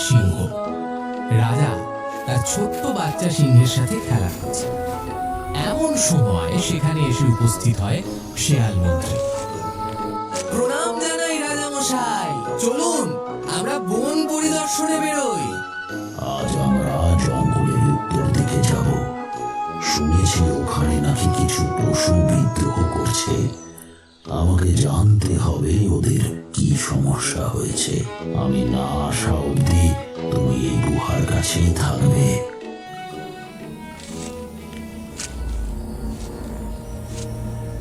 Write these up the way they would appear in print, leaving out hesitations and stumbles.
সিংহ। রাজা তার ছোট্ট বাচ্চা সিংহের সাথে খেলা করছে। এমন সময় সেখানে এসে উপস্থিত হয় শেয়াল মন্ত্রী। প্রণাম জানাই রাজা মশাই, চলুন আমরা বন পরিদর্শনে বেরোই। আজ আমরা জঙ্গলের উত্তর দিকে যাব। শুনেছি ওখানে নাকি কিছু পশু বিদ্রোহ করছে। আমাকে জানতে হবে ওদের কি সমস্যা হয়েছে। আমি না আসা অবধি তুমি এই গুহার কাছেই থাকবে।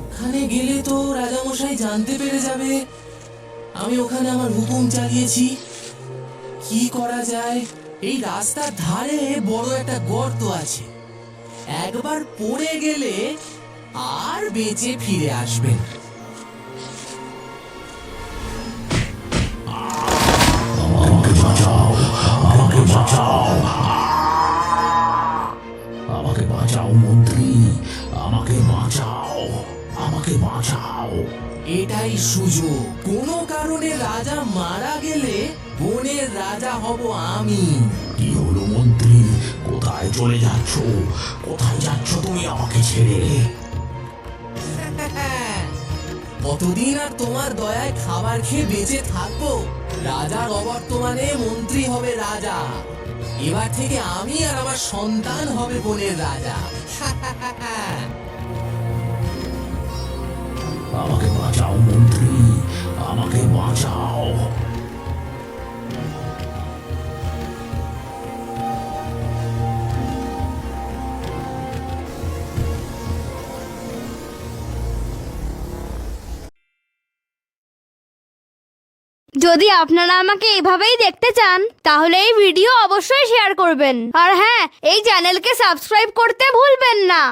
ওখানে গেলে তো রাজামশাই জানতে পেরে যাবে আমি ওখানে আমার হুকুম চালিয়েছি। কি করা যায়? এই রাস্তার ধারে বড় একটা গর্ত আছে, একবার পড়ে গেলে আর বেঁচে ফিরে আসবেন। আমাকে বাঁচাও, আমাকে বাঁচাও, আমাকে বাঁচাও মন্ত্রী, আমাকে বাঁচাও, আমাকে বাঁচাও। এটাই সুযোগ। কোনো কারণে রাজা মারা গেলে বনের রাজা হব আমি। কি হলো মন্ত্রী? কোথায় চলে যাচ্ছ? কোথায় যাচ্ছ তুমি আমাকে ছেড়ে? কতদিন আর তোমার দয়ায় খাবার খেয়ে বেঁচে থাকবো? রাজার অবর্তমানে মন্ত্রী হবে রাজা। এবার থেকে আমি আর আমার সন্তান হবে বনের রাজা। আমাকে বাঁচাও মন্ত্রী, আমাকে বাঁচাও। যদি আপনারা আমাকে এভাবেই দেখতে চান তাহলে এই ভিডিও অবশ্যই শেয়ার করবেন, আর হ্যাঁ, এই চ্যানেলকে সাবস্ক্রাইব করতে ভুলবেন না।